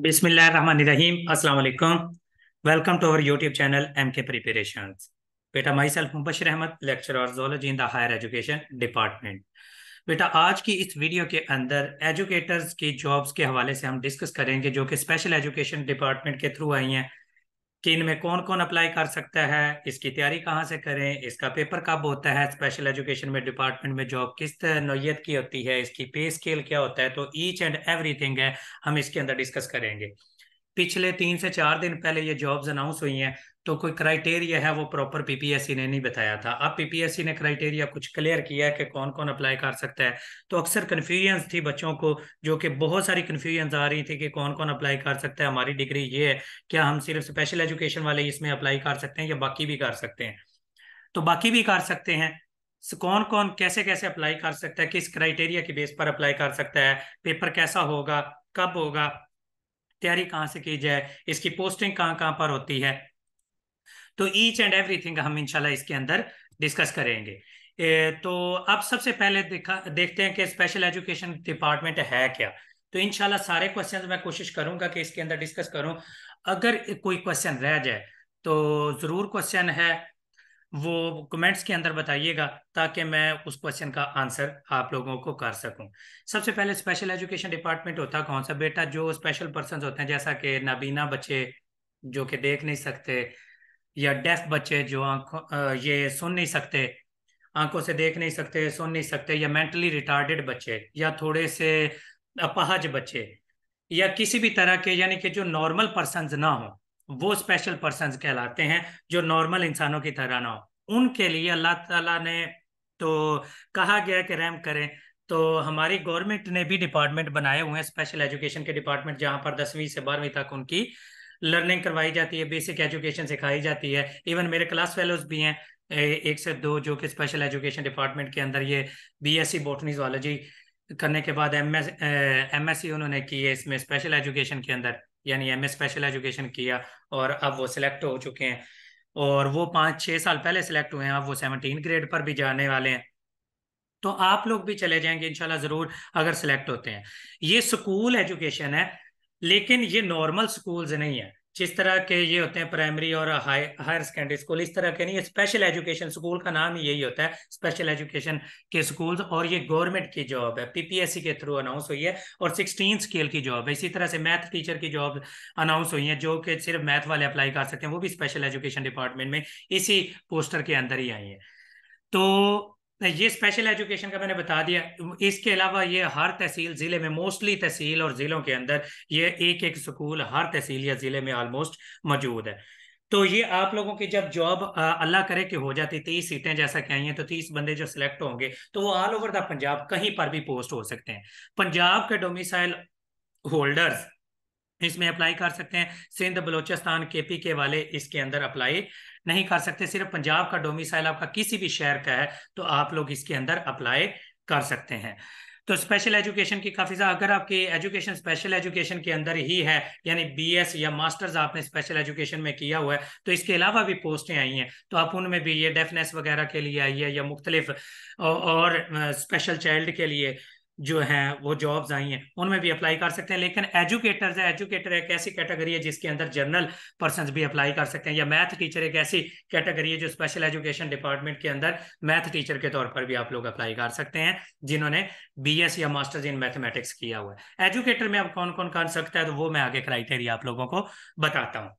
बिस्मिल्लाहिर्रहमानिर्रहीम अस्सलाम वालेकुम। Welcome to our YouTube channel MK preparations. बेटा myself Mubashir Ahmad, lecturer zoology in the higher education department. बेटा आज की इस वीडियो के अंदर एजुकेटर्स की जॉब्स के हवाले से हम डिस्कस करेंगे जो कि स्पेशल एजुकेशन डिपार्टमेंट के थ्रू आई हैं कि इनमें कौन कौन अप्लाई कर सकता है, इसकी तैयारी कहाँ से करें, इसका पेपर कब होता है, स्पेशल एजुकेशन में डिपार्टमेंट में जॉब किस नौयत की होती है, इसकी पे स्केल क्या होता है। तो ईच एंड एवरीथिंग है हम इसके अंदर डिस्कस करेंगे। पिछले 3 से 4 दिन पहले ये जॉब्स अनाउंस हुई हैं, तो कोई क्राइटेरिया है वो प्रॉपर पीपीएससी ने नहीं बताया था। अब पीपीएससी ने क्राइटेरिया कुछ क्लियर किया है कि कौन कौन अप्लाई कर सकता है। तो अक्सर कन्फ्यूजन थी बच्चों को, जो कि बहुत सारी कन्फ्यूजन आ रही थी कि कौन कौन अप्लाई कर सकता है, हमारी डिग्री ये है, क्या हम सिर्फ स्पेशल एजुकेशन वाले इसमें अप्लाई कर सकते हैं या बाकी भी कर सकते हैं। तो बाकी भी कर सकते हैं। कौन कौन कैसे कैसे अप्लाई कर सकता है, किस क्राइटेरिया के बेस पर अप्लाई कर सकता है, पेपर कैसा होगा, कब होगा, तैयारी कहाँ से की जाए, इसकी पोस्टिंग कहाँ कहाँ पर होती है। तो ईच एंड एवरीथिंग हम इंशाल्लाह इसके अंदर डिस्कस करेंगे। तो अब सबसे पहले देखते हैं कि स्पेशल एजुकेशन डिपार्टमेंट है क्या। तो इंशाल्लाह सारे क्वेश्चंस मैं कोशिश करूंगा कि इसके अंदर डिस्कस करूं। अगर कोई क्वेश्चन रह जाए तो जरूर क्वेश्चन है वो कमेंट्स के अंदर बताइएगा, ताकि मैं उस क्वेश्चन का आंसर आप लोगों को कर सकूं। सबसे पहले स्पेशल एजुकेशन डिपार्टमेंट होता कौन सा बेटा? जो स्पेशल पर्सन होते हैं, जैसा कि नाबीना बच्चे जो कि देख नहीं सकते, या डेफ बच्चे जो आंखों ये सुन नहीं सकते, आंखों से देख नहीं सकते, सुन नहीं सकते, या मेंटली रिटार्डेड बच्चे, या थोड़े से अपाहज बच्चे, या किसी भी तरह के यानी कि जो नॉर्मल पर्सन्स ना हो, वो स्पेशल पर्सन्स कहलाते हैं, जो नॉर्मल इंसानों की तरह ना हो। उनके लिए अल्लाह ताला ने तो कहा गया है कि रहम करें। तो हमारी गवर्नमेंट ने भी डिपार्टमेंट बनाए हुए हैं, स्पेशल एजुकेशन के डिपार्टमेंट, जहां पर 10वीं से 12वीं तक उनकी लर्निंग करवाई जाती है, बेसिक एजुकेशन सिखाई जाती है। इवन मेरे क्लास फेलोज भी हैं 1 से 2, जो कि स्पेशल एजुकेशन डिपार्टमेंट के अंदर ये बीएससी बॉटनी जूलॉजी करने के बाद एमएससी उन्होंने की है इसमें स्पेशल एजुकेशन के अंदर, यानी एमए स्पेशल एजुकेशन किया, और अब वो सिलेक्ट हो चुके हैं। और वो 5-6 साल पहले सिलेक्ट हुए हैं, अब वो 17 ग्रेड पर भी जाने वाले हैं। तो आप लोग भी चले जाएंगे इंशाल्लाह जरूर, अगर सिलेक्ट होते हैं। ये स्कूल एजुकेशन है, लेकिन ये नॉर्मल स्कूल्स नहीं है। जिस तरह के ये होते हैं प्राइमरी और हायर सेकेंडरी स्कूल, इस तरह के नहीं है। स्पेशल एजुकेशन स्कूल का नाम ही यही होता है, स्पेशल एजुकेशन के स्कूल्स। और ये गवर्नमेंट की जॉब है, पीपीएससी के थ्रू अनाउंस हुई है, और 16 स्केल की जॉब है। इसी तरह से मैथ टीचर की जॉब अनाउंस हुई है, जो कि सिर्फ मैथ वाले अप्लाई कर सकते हैं, वो भी स्पेशल एजुकेशन डिपार्टमेंट में इसी पोस्टर के अंदर ही आई है। तो ये स्पेशल एजुकेशन का मैंने बता दिया। इसके अलावा ये हर तहसील जिले में, मोस्टली तहसील और जिलों के अंदर ये एक एक स्कूल हर तहसील या जिले में ऑलमोस्ट मौजूद है। तो ये आप लोगों की जब जॉब अल्लाह करे कि हो जाती, 30 सीटें जैसा कि आई हैं, तो 30 बंदे जो सिलेक्ट होंगे तो वो ऑल ओवर द पंजाब कहीं पर भी पोस्ट हो सकते हैं। पंजाब के डोमिसाइल होल्डर्स इसमें अप्लाई कर सकते हैं। सिंध, बलोचिस्तान, केपी के वाले इसके अंदर अप्लाई नहीं कर सकते। सिर्फ पंजाब का डोमिसाइल आपका किसी भी शहर का है तो आप लोग इसके अंदर अप्लाई कर सकते हैं। तो स्पेशल एजुकेशन की काफी ज्यादा, अगर आपकी एजुकेशन स्पेशल एजुकेशन के अंदर ही है, यानी बीएस या मास्टर्स आपने स्पेशल एजुकेशन में किया हुआ है, तो इसके अलावा भी पोस्टें आई हैं, तो आप उनमें भी, ये डेफनेस वगैरह के लिए आई है या मुख्तलिफ और स्पेशल चाइल्ड के लिए जो हैं वो जॉब्स आई हैं, उनमें भी अप्लाई कर सकते हैं। लेकिन एजुकेटर्स है, एजुकेटर एक ऐसी कैटेगरी है जिसके अंदर जनरल पर्सन भी अप्लाई कर सकते हैं, या मैथ टीचर एक ऐसी कैटेगरी है जो स्पेशल एजुकेशन डिपार्टमेंट के अंदर मैथ टीचर के तौर पर भी आप लोग अप्लाई कर सकते हैं, जिन्होंने बीएस या मास्टर्स इन मैथमेटिक्स किया हुआ है। एजुकेटर में अब कौन कौन कर सकता है, तो वो मैं आगे क्राइटेरिया आप लोगों को बताता हूँ।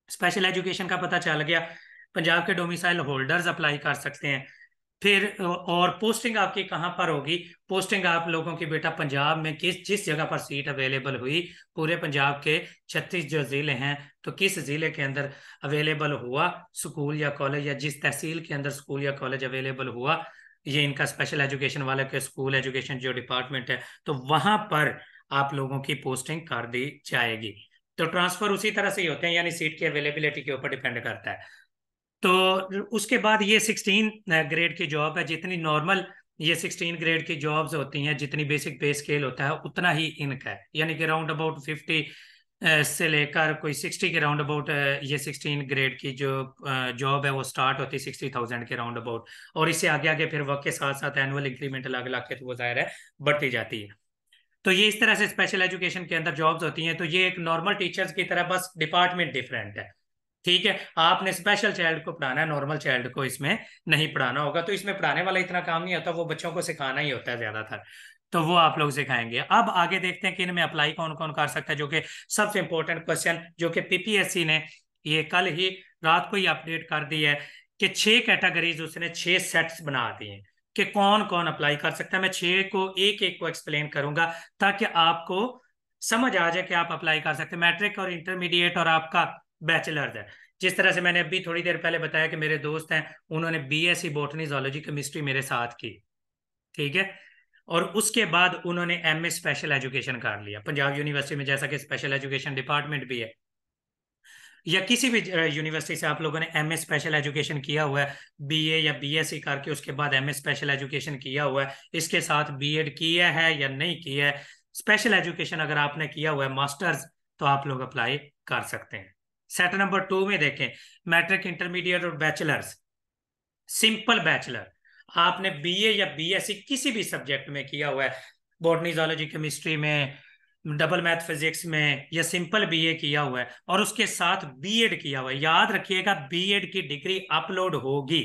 स्पेशल एजुकेशन का पता चल गया। पंजाब के डोमिसाइल होल्डर्स अप्लाई कर सकते हैं। फिर और पोस्टिंग आपकी कहाँ पर होगी? पोस्टिंग आप लोगों की बेटा पंजाब में किस जिस जगह पर सीट अवेलेबल हुई, पूरे पंजाब के 36 जो जिले हैं, तो किस जिले के अंदर अवेलेबल हुआ स्कूल या कॉलेज, या जिस तहसील के अंदर स्कूल या कॉलेज अवेलेबल हुआ, ये इनका स्पेशल एजुकेशन वाले के स्कूल एजुकेशन जो डिपार्टमेंट है, तो वहां पर आप लोगों की पोस्टिंग कर दी जाएगी। तो ट्रांसफर उसी तरह से ही होते हैं, यानी सीट की अवेलेबिलिटी के ऊपर डिपेंड करता है। तो उसके बाद ये 16 ग्रेड की जॉब है। जितनी नॉर्मल ये 16 ग्रेड की जॉब्स होती हैं, जितनी बेसिक पे स्केल होता है, उतना ही इनका है, यानी कि राउंड अबाउट 50 से लेकर कोई 60 के राउंड अबाउट ये 16 ग्रेड की जो जॉब है वो स्टार्ट होती है 60,000 के राउंड अबाउट। और इससे आगे आगे फिर वक्त के साथ साथ एनुअल इंक्रीमेंट अलग अलग के, तो वो जाहिर है बढ़ती जाती है। तो ये इस तरह से स्पेशल एजुकेशन के अंदर जॉब्स होती हैं। तो ये एक नॉर्मल टीचर्स की तरह, बस डिपार्टमेंट डिफरेंट है। ठीक है, आपने स्पेशल चाइल्ड को पढ़ाना है, नॉर्मल चाइल्ड को इसमें नहीं पढ़ाना होगा। तो इसमें पढ़ाने वाला इतना काम नहीं होता, वो बच्चों को सिखाना ही होता है ज्यादातर। तो वो आप लोग सिखाएंगे। अब आगे देखते हैं कि इनमें अप्लाई कौन कौन कर सकता है, जो कि सबसे इंपॉर्टेंट क्वेश्चन, जो कि पीपीएससी ने ये कल ही रात को ही अपडेट कर दी है कि 6 कैटेगरीज उसने 6 सेट्स बना दिए हैं कि कौन कौन अप्लाई कर सकता है। मैं 6 को एक एक को एक्सप्लेन करूंगा ताकि आपको समझ आ जाए कि आप अप्लाई कर सकते हैं। मैट्रिक और इंटरमीडिएट और आपका बैचलर्स है। जिस तरह से मैंने अभी थोड़ी देर पहले बताया कि मेरे दोस्त हैं, उन्होंने बीएससी बॉटनी जूलॉजी केमिस्ट्री मेरे साथ की। ठीक है, और उसके बाद उन्होंने एमए स्पेशल एजुकेशन कर लिया पंजाब यूनिवर्सिटी में, जैसा कि स्पेशल एजुकेशन डिपार्टमेंट भी है। या किसी भी यूनिवर्सिटी से आप लोगों ने एमए स्पेशल एजुकेशन किया हुआ है, बीए या बीएससी करके उसके बाद एमए स्पेशल एजुकेशन किया हुआ है, इसके साथ बीएड किया है या नहीं किया है, स्पेशल एजुकेशन अगर आपने किया हुआ है मास्टर्स, तो आप लोग अप्लाई कर सकते हैं। सेट नंबर 2 में देखें, मैट्रिक इंटरमीडिएट और बैचलर्स। सिंपल बैचलर, आपने बीए या बीएससी किसी भी सब्जेक्ट में किया हुआ है, बॉटनी जूलॉजी केमिस्ट्री में, डबल मैथ फिजिक्स में, या सिंपल बीए किया हुआ है और उसके साथ बीएड किया हुआ है, याद रखिएगा बीएड की डिग्री अपलोड होगी।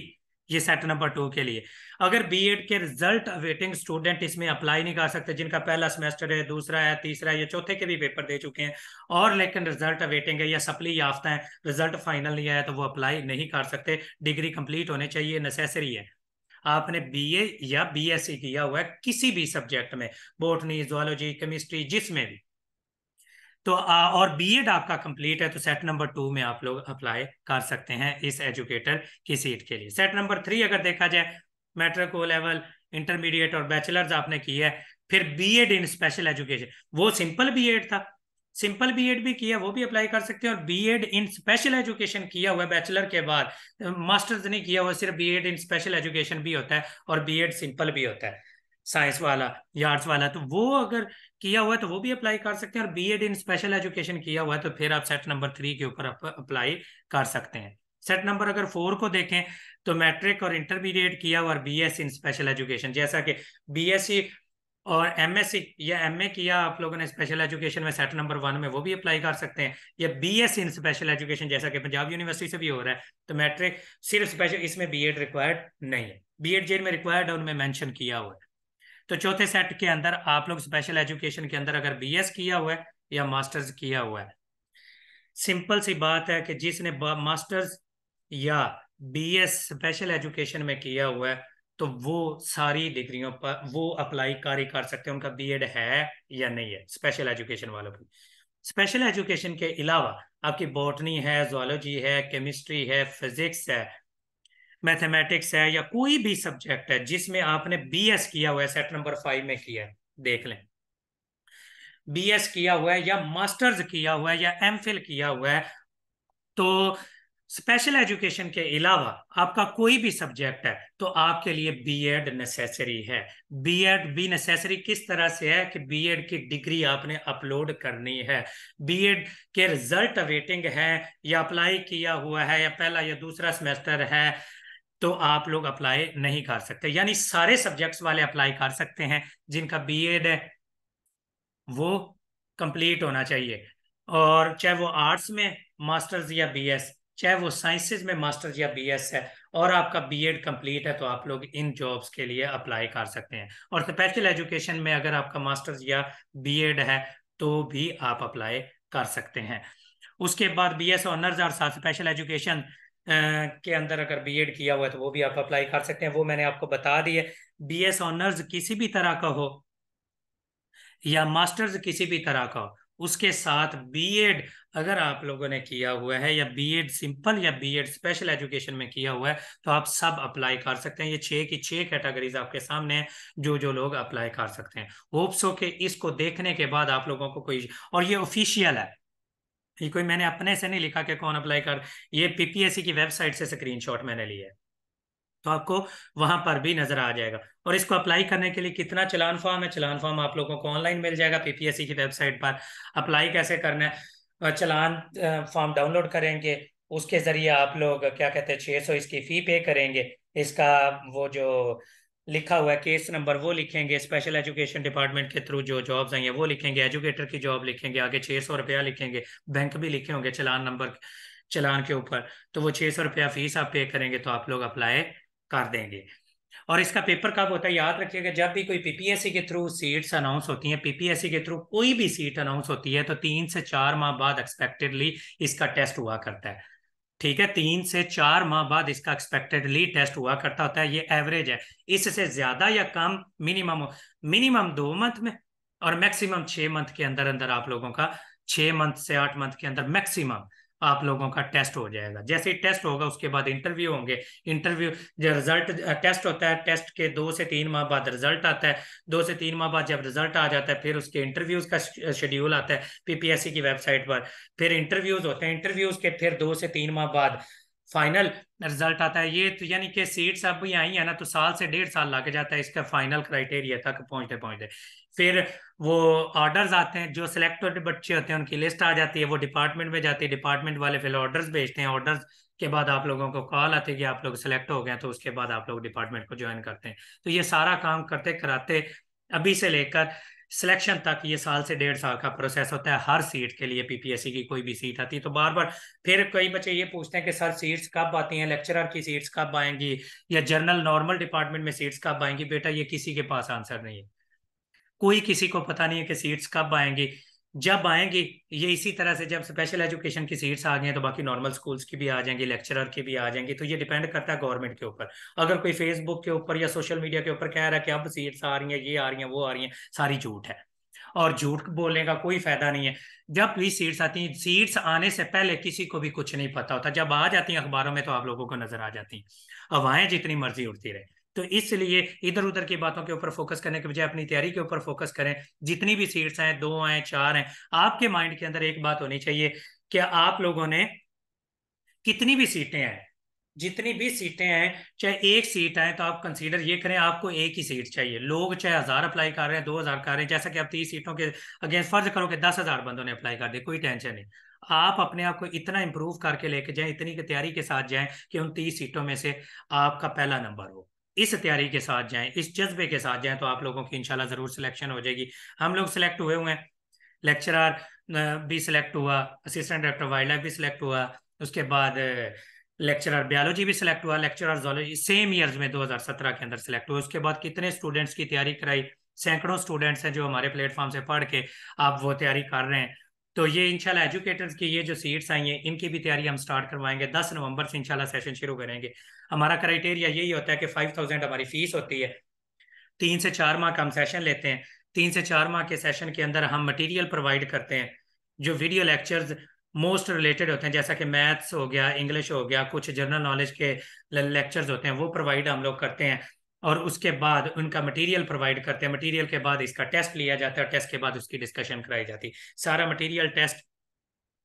ये सेट नंबर 2 के लिए। अगर बीएड के रिजल्ट अवेटिंग स्टूडेंट इसमें अप्लाई नहीं कर सकते, जिनका पहला सेमेस्टर है, दूसरा है, तीसरा है, या चौथे के भी पेपर दे चुके हैं और लेकिन रिजल्ट अवेटिंग है या सप्ली याफ्ता है, रिजल्ट फाइनल नहीं आया, तो वो अप्लाई नहीं कर सकते। डिग्री कंप्लीट होने चाहिए, नेसेसरी है। आपने बीए या बीएससी किया हुआ है किसी भी सब्जेक्ट में, बॉटनी जूलॉजी केमिस्ट्री जिसमें भी, तो और बीएड आपका कंप्लीट है, तो सेट नंबर 2 में आप लोग अप्लाई कर सकते हैं इस एजुकेटर की सीट के लिए। सेट नंबर 3 अगर देखा जाए, मैट्रिक ओ लेवल, इंटरमीडिएट और बैचलर्स आपने किया है, फिर बीएड इन स्पेशल एजुकेशन, वो सिंपल बीएड था, सिंपल बीएड भी किया, वो भी अप्लाई कर सकते हैं। और बीएड इन स्पेशल एजुकेशन किया हुआ है बैचलर के बाद, मास्टर्स नहीं किया हुआ, सिर्फ बीएड इन स्पेशल एजुकेशन भी होता है और बीएड सिंपल भी होता है, साइंस वाला या आर्ट्स वाला, तो वो अगर किया हुआ है तो वो भी अप्लाई कर सकते हैं। और बीएड इन स्पेशल एजुकेशन किया हुआ है तो फिर आप सेट नंबर 3 के ऊपर अप्लाई कर सकते हैं। सेट नंबर अगर 4 को देखें, तो मैट्रिक और इंटरमीडिएट किया हुआ और बीएससी इन स्पेशल एजुकेशन, जैसा कि बीएससी और एमएससी या एमए किया आप लोगों ने स्पेशल एजुकेशन में, सेट नंबर 1 में, वो भी अप्लाई कर सकते हैं। या बीएससी इन स्पेशल एजुकेशन, जैसा कि पंजाब यूनिवर्सिटी से भी हो रहा है, तो मैट्रिक सिर्फ स्पेशल, इसमें बीएड रिक्वायर्ड नहीं है, बीएड जेल में रिक्वायर्ड है, उनमें मेंशन किया हुआ है। तो चौथे सेट के अंदर आप लोग स्पेशल एजुकेशन के अंदर अगर बीएस किया हुआ है या मास्टर्स किया हुआ है, सिंपल सी बात है कि जिसने मास्टर्स या बीएस स्पेशल एजुकेशन में किया हुआ है, तो वो सारी डिग्रियों पर वो अप्लाई कर सकते हैं, उनका बीएड है या नहीं है, स्पेशल एजुकेशन वालों की। स्पेशल एजुकेशन के अलावा आपकी बॉटनी है, जूलॉजी है, केमिस्ट्री है, फिजिक्स है, मैथमेटिक्स है, या कोई भी सब्जेक्ट है जिसमें आपने बीएस किया हुआ है, सेट नंबर 5 में किया है, देख लें, बीएस किया हुआ है या मास्टर्स किया हुआ है या एमफिल किया हुआ है, तो स्पेशल एजुकेशन के अलावा आपका कोई भी सब्जेक्ट है, तो आपके लिए बीएड नेसेसरी है। बीएड भी नेसेसरी किस तरह से है कि बीएड की डिग्री आपने अपलोड करनी है, बीएड के रिजल्ट अवेटिंग है या अप्लाई किया हुआ है या पहला या दूसरा सेमेस्टर है, तो आप लोग अप्लाई नहीं कर सकते। यानी सारे सब्जेक्ट्स वाले अप्लाई कर सकते हैं, जिनका बीएड है वो कंप्लीट होना चाहिए, और चाहे वो आर्ट्स में मास्टर्स या बीएस, चाहे वो साइंसेज में मास्टर्स या बीएस है, और आपका बीएड कंप्लीट है, तो आप लोग इन जॉब्स के लिए अप्लाई कर सकते हैं। और स्पेशल एजुकेशन में अगर आपका मास्टर्स या बीएड है तो भी आप अप्लाई कर सकते हैं। उसके बाद बीएस ऑनर्स और साथ स्पेशल एजुकेशन के अंदर अगर बीएड किया हुआ है तो वो भी आप अप्लाई कर सकते हैं, वो मैंने आपको बता दिए। बीएस ऑनर्स किसी भी तरह का हो या मास्टर्स किसी भी तरह का हो, उसके साथ बीएड अगर आप लोगों ने किया हुआ है या बीएड सिंपल या बीएड स्पेशल एजुकेशन में किया हुआ है, तो आप सब अप्लाई कर सकते हैं। ये 6 की 6 कैटेगरीज आपके सामने हैं, जो जो लोग अप्लाई कर सकते हैं। होप्स हो कि इसको देखने के बाद आप लोगों को कोई, और ये ऑफिशियल है, ये कोई मैंने अपने से नहीं लिखा कि कौन अप्लाई कर, ये पीपीएससी की वेबसाइट से स्क्रीनशॉट मैंने लिया है, तो आपको वहां पर भी नजर आ जाएगा। और इसको अप्लाई करने के लिए कितना चलान फॉर्म है, चलान फॉर्म आप लोगों को ऑनलाइन मिल जाएगा पीपीएससी की वेबसाइट पर। अप्लाई कैसे करना है, चलान फॉर्म डाउनलोड करेंगे, उसके जरिए आप लोग क्या कहते हैं 600 इसकी फी पे करेंगे। इसका वो जो लिखा हुआ है केस नंबर वो लिखेंगे, स्पेशल एजुकेशन डिपार्टमेंट के थ्रू जो जॉब्स आई हैं वो लिखेंगे, एजुकेटर की जॉब लिखेंगे, आगे 600 रुपया लिखेंगे, बैंक भी लिखे होंगे चालान नंबर, चालान के ऊपर। तो वो 600 रुपया फीस आप पे करेंगे तो आप लोग अप्लाई कर देंगे। और इसका पेपर कब होता है याद रखिएगा, जब भी कोई पीपीएससी के थ्रू सीट्स अनाउंस होती हैं, पीपीएससी के थ्रू कोई भी सीट अनाउंस होती है तो 3 से 4 माह बाद एक्सपेक्टेडली इसका टेस्ट हुआ करता है। ठीक है, 3 से 4 माह बाद इसका एक्सपेक्टेडली टेस्ट हुआ करता होता है, ये एवरेज है। इससे ज्यादा या कम मिनिमम, मिनिमम 2 मंथ में और मैक्सिमम 6 मंथ के अंदर अंदर आप लोगों का, 6 मंथ से 8 मंथ के अंदर मैक्सिमम आप लोगों का टेस्ट हो जाएगा। जैसे ही टेस्ट होगा उसके बाद इंटरव्यू होंगे। इंटरव्यू जो रिजल्ट टेस्ट होता है, टेस्ट के 2 से 3 माह बाद रिजल्ट आता है। 2 से 3 माह बाद जब रिजल्ट आ जाता है फिर उसके इंटरव्यूज का शेड्यूल आता है पीपीएससी की वेबसाइट पर। फिर इंटरव्यूज होते हैं, इंटरव्यूज के फिर 2 से 3 माह बाद फाइनल रिजल्ट आता है। ये तो यानी कि सीट्स अब भी आई है ना, तो साल से 1.5 साल लग जाता है इसका फाइनल क्राइटेरिया तक पहुंचते पहुंचते। फिर वो ऑर्डर्स आते हैं, जो सिलेक्टेड बच्चे होते हैं उनकी लिस्ट आ जाती है, वो डिपार्टमेंट में जाती है, डिपार्टमेंट वाले फिर ऑर्डर्स भेजते हैं। ऑर्डर्स के बाद आप लोगों को कॉल आती है कि आप लोग सेलेक्ट हो गए, तो उसके बाद आप लोग डिपार्टमेंट को ज्वाइन करते हैं। तो ये सारा काम करते कराते अभी से लेकर सिलेक्शन तक ये साल से 1.5 साल का प्रोसेस होता है हर सीट के लिए। पीपीएससी की कोई भी सीट आती है तो बार बार फिर कई बच्चे ये पूछते हैं कि सर सीट्स कब आती हैं, लेक्चरर की सीट्स कब आएंगी, या जनरल नॉर्मल डिपार्टमेंट में सीट्स कब आएंगी। बेटा ये किसी के पास आंसर नहीं है, कोई किसी को पता नहीं है कि सीट्स कब आएंगी, जब आएंगी। ये इसी तरह से जब स्पेशल एजुकेशन की सीट्स आ गई हैं तो बाकी नॉर्मल स्कूल्स की भी आ जाएंगी, लेक्चरर की भी आ जाएंगी। तो ये डिपेंड करता है गवर्नमेंट के ऊपर। अगर कोई फेसबुक के ऊपर या सोशल मीडिया के ऊपर कह रहा है कि अब सीट्स आ रही हैं, ये आ रही हैं, वो आ रही हैं, सारी झूठ है और झूठ बोलने का कोई फायदा नहीं है। जब भी सीट्स आती हैं, सीट्स आने से पहले किसी को भी कुछ नहीं पता होता, जब आ जाती हैं अखबारों में तो आप लोगों को नजर आ जाती हैं। हवाएं जितनी मर्जी उड़ती रहे। तो इसलिए इधर उधर की बातों के ऊपर फोकस करने के बजाय अपनी तैयारी के ऊपर फोकस करें। जितनी भी सीट्स हैं, 2 हैं 4 हैं, आपके माइंड के अंदर एक बात होनी चाहिए कि आप लोगों ने कितनी भी सीटें हैं, जितनी भी सीटें हैं, चाहे एक सीट आए तो आप कंसीडर ये करें आपको एक ही सीट चाहिए। लोग चाहे 1000 अप्लाई कर रहे हैं, 2000 कर रहे हैं, जैसा कि आप 30 सीटों के अगेंस्ट फर्ज करो कि 10,000 बंदों ने अप्लाई कर दिया, कोई टेंशन नहीं। आप अपने आप को इतना इंप्रूव करके लेके जाएं, इतनी की तैयारी के साथ जाएं कि उन 30 सीटों में से आपका पहला नंबर हो। इस तैयारी के साथ जाएं, इस जज्बे के साथ जाएं, तो आप लोगों की इंशाल्लाह जरूर सिलेक्शन हो जाएगी। हम लोग सिलेक्ट हुए हुए हैं, लेक्चरर भी सिलेक्ट हुआ, असिस्टेंट डायरेक्टर वाइल्ड लाइफ भी सिलेक्ट हुआ, उसके बाद लेक्चरर बायोलॉजी भी सिलेक्ट हुआ, लेक्चरर जोलॉजी सेम ईयर्स में 2017 के अंदर सिलेक्ट हुआ। उसके बाद कितने स्टूडेंट्स की तैयारी कराई, सैकड़ों स्टूडेंट्स हैं जो हमारे प्लेटफॉर्म से पढ़ के आप वो तैयारी कर रहे हैं। तो ये इंशाल्लाह एजुकेटर्स की ये जो सीट्स आई हैं इनकी भी तैयारी हम स्टार्ट करवाएंगे। 10 नवंबर से इंशाल्लाह सेशन शुरू करेंगे। हमारा क्राइटेरिया यही होता है कि 5000 हमारी फीस होती है, 3 से 4 माह का हम सेशन लेते हैं। 3 से 4 माह के सेशन के अंदर हम मटेरियल प्रोवाइड करते हैं, जो वीडियो लेक्चर्स मोस्ट रिलेटेड होते हैं, जैसा कि मैथ्स हो गया, इंग्लिश हो गया, कुछ जनरल नॉलेज के लेक्चर्स होते हैं, वो प्रोवाइड हम लोग करते हैं। और उसके बाद उनका मटेरियल प्रोवाइड करते हैं। मटेरियल के बाद इसका टेस्ट लिया जाता है, टेस्ट के बाद उसकी डिस्कशन कराई जाती है। सारा मटेरियल, टेस्ट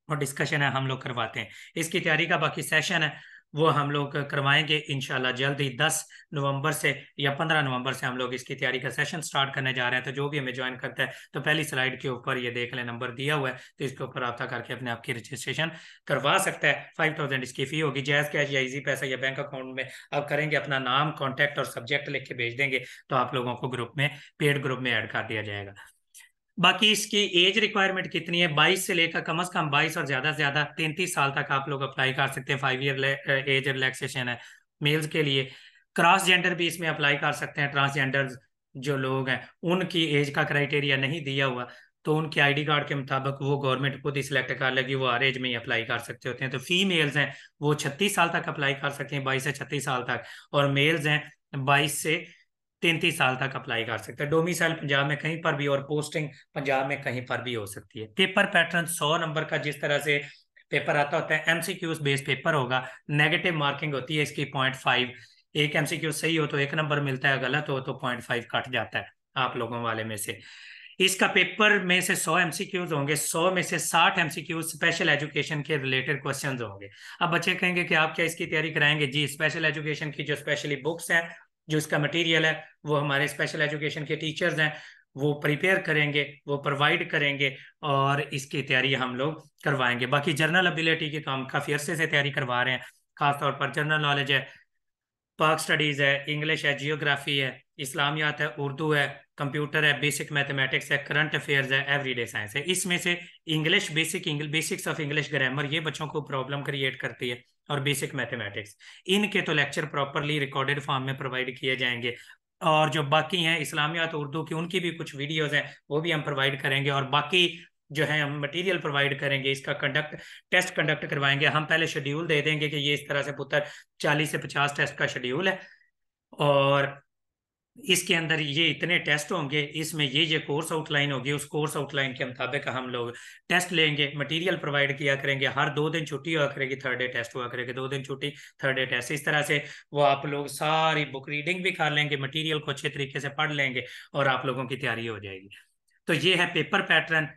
और डिस्कशन है हम लोग करवाते हैं। इसकी तैयारी का बाकी सेशन है वो हम लोग करवाएंगे इंशाल्लाह जल्द ही। 10 नवंबर से या 15 नवंबर से हम लोग इसकी तैयारी का सेशन स्टार्ट करने जा रहे हैं। तो जो भी हमें ज्वाइन करता है तो पहली स्लाइड के ऊपर ये देख लें, नंबर दिया हुआ है, तो इसके ऊपर रब्ता करके अपने आपकी रजिस्ट्रेशन करवा सकता है। 5000 इसकी फी होगी, जैज कैश या इजी पैसा या बैंक अकाउंट में आप करेंगे, अपना नाम, कॉन्टैक्ट और सब्जेक्ट लिख के भेज देंगे तो आप लोगों को ग्रुप में, पेड ग्रुप में ऐड कर दिया जाएगा। बाकी इसकी एज रिक्वायरमेंट कितनी है, 22 से लेकर कम से कम 22 और ज्यादा से ज्यादा 33 साल तक आप लोग अप्लाई कर सकते हैं। 5 ईयर एज रिलैक्सेशन है मेल्स के लिए। क्रॉस जेंडर भी इसमें अप्लाई कर सकते हैं। ट्रांसजेंडर जो लोग हैं उनकी एज का क्राइटेरिया नहीं दिया हुआ, तो उनके आईडी कार्ड के मुताबिक वो गवर्नमेंट खुद ही सिलेक्ट कर लेगी, वो हर एज में ही अप्लाई कर सकते होते हैं। तो फीमेल्स हैं वो 36 साल तक अप्लाई कर सकते हैं, 22 से 36 साल तक। और मेल्स हैं 22 से 33 साल तक अप्लाई कर सकते हैं। डोमिसाइल पंजाब में कहीं पर भी और पोस्टिंग पंजाब में कहीं पर भी हो सकती है। पेपर पैटर्न 100 नंबर का जिस तरह से पेपर आता होता है, एमसीक्यूज बेस्ड पेपर होगा। नेगेटिव मार्किंग होती है इसकी 0.5। एक एमसीक्यू सही हो तो 1 नंबर मिलता है, गलत हो तो 0.5 कट जाता है आप लोगों वाले में से। इसका पेपर में से 100 एमसीक्यूज होंगे, 100 में से 60 एमसीक्यूज स्पेशल एजुकेशन के रिलेटेड क्वेश्चंस होंगे। अब बच्चे कहेंगे कि आप क्या इसकी तैयारी कराएंगे? जी, स्पेशल एजुकेशन की जो स्पेशली बुक्स हैं, जो इसका मटेरियल है, वो हमारे स्पेशल एजुकेशन के टीचर्स हैं वो प्रिपेयर करेंगे, वो प्रोवाइड करेंगे और इसकी तैयारी हम लोग करवाएंगे। बाकी जर्नल एबिलिटी की तो हम काफ़ी अरसे से तैयारी करवा रहे हैं। खासतौर पर जनरल नॉलेज है, पाक स्टडीज़ है, इंग्लिश है, जियोग्राफी है, इस्लामियात है, उर्दू है, कंप्यूटर है, बेसिक मैथमेटिक्स है, करंट अफेयर्स है, एवरीडे साइंस है। इसमें से English basics of English grammar ये बच्चों को प्रॉब्लम क्रिएट करती है, और बेसिक मैथमेटिक्स, इनके तो लेक्चर प्रॉपरली रिकॉर्डेड फॉर्म में प्रोवाइड किए जाएंगे। और जो बाकी हैं इस्लामियात उर्दू की, उनकी भी कुछ वीडियोस हैं, वो भी हम प्रोवाइड करेंगे। और बाकी जो है हम मटेरियल प्रोवाइड करेंगे, इसका टेस्ट कंडक्ट करवाएंगे। हम पहले शेड्यूल दे देंगे कि ये इस तरह से पुत्र 40 से 50 टेस्ट का शेड्यूल है, और इसके अंदर ये इतने टेस्ट होंगे, इसमें ये कोर्स आउटलाइन होगी, उस कोर्स आउटलाइन के मुताबिक हम लोग टेस्ट लेंगे, मटेरियल प्रोवाइड किया करेंगे। हर 2 दिन छुट्टी हुआ करेगी, थर्ड डे टेस्ट हुआ करेगी, 2 दिन छुट्टी, थर्ड डे टेस्ट। इस तरह से वो आप लोग सारी बुक रीडिंग भी कर लेंगे, मटेरियल को अच्छे तरीके से पढ़ लेंगे, और आप लोगों की तैयारी हो जाएगी। तो ये है पेपर पैटर्न,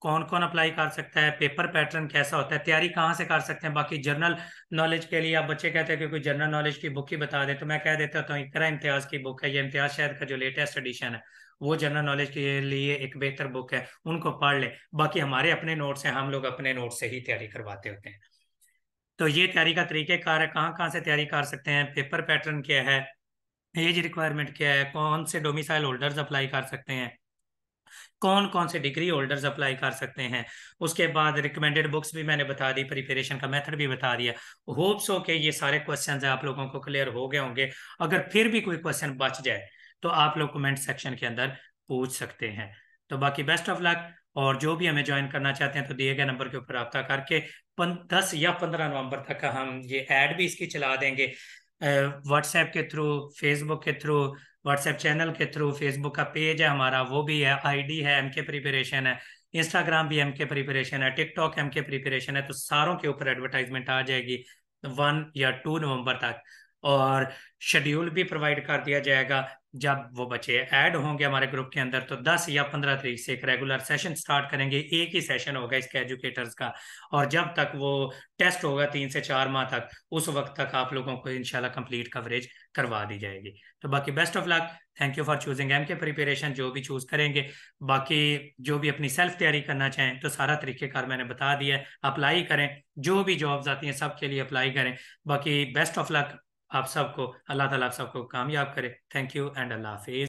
कौन कौन अप्लाई कर सकता है, पेपर पैटर्न कैसा होता है, तैयारी कहाँ से कर सकते हैं। बाकी जनरल नॉलेज के लिए आप बच्चे कहते हैं कि कोई जनरल नॉलेज की बुक ही बता दें, तो मैं कह देता हूँ इकरा इम्तियाज की बुक है, ये इम्तियाज शहर का जो लेटेस्ट एडिशन है, वो जनरल नॉलेज के लिए एक बेहतर बुक है, उनको पढ़ ले। बाकी हमारे अपने नोट्स हैं, हम लोग अपने नोट्स से ही तैयारी करवाते होते हैं। तो ये तैयारी का तरीकेकार है, कहाँ कहाँ से तैयारी कर सकते हैं, पेपर पैटर्न क्या है, एज रिक्वायरमेंट क्या है, कौन से डोमिसाइल होल्डर्स अप्लाई कर सकते हैं, कौन कौन से डिग्री होल्डर्स अप्लाई कर सकते हैं। उसके बाद रिकमेंडेड बुक्स भी मैंने बता दी, प्रिपरेशन का मेथड भी बता दिया। होप्स हो कि ये सारे क्वेश्चंस आप लोगों को क्लियर हो गए होंगे। अगर फिर भी कोई क्वेश्चन बच जाए तो आप लोग कमेंट सेक्शन के अंदर पूछ सकते हैं। तो बाकी बेस्ट ऑफ लक, और जो भी हमें ज्वाइन करना चाहते हैं तो दिए गए नंबर के ऊपर रब्ता करके 10 या 15 नवंबर तक हम ये ऐड भी इसकी चला देंगे, व्हाट्सएप के थ्रू, फेसबुक के थ्रू, व्हाट्सएप चैनल के थ्रू, फेसबुक का पेज है हमारा वो भी है, आईडी है एमके प्रिपरेशन है, इंस्टाग्राम भी एमके प्रिपरेशन है, टिकटॉक एमके प्रिपरेशन है। तो सारों के ऊपर एडवर्टाइजमेंट आ जाएगी 1 या 2 नवंबर तक, और शेड्यूल भी प्रोवाइड कर दिया जाएगा। जब वो बच्चे ऐड होंगे हमारे ग्रुप के अंदर तो 10 या 15 तारीख से एक रेगुलर सेशन स्टार्ट करेंगे, एक ही सेशन होगा इसके एजुकेटर्स का, और जब तक वो टेस्ट होगा 3 से 4 माह तक, उस वक्त तक आप लोगों को इंशाल्लाह कंप्लीट कवरेज करवा दी जाएगी। तो बाकी best of luck, thank you for choosing M K preparation, जो भी चूज करेंगे। बाकी जो भी अपनी सेल्फ तैयारी करना चाहें तो सारा तरीकेकार मैंने बता दिया है, अप्लाई करें, जो भी जॉब्स आती हैं सबके लिए अप्लाई करें। बाकी बेस्ट ऑफ लक आप सबको, अल्लाह ताला आप सबको कामयाब करे। Thank you and Allah Hafiz.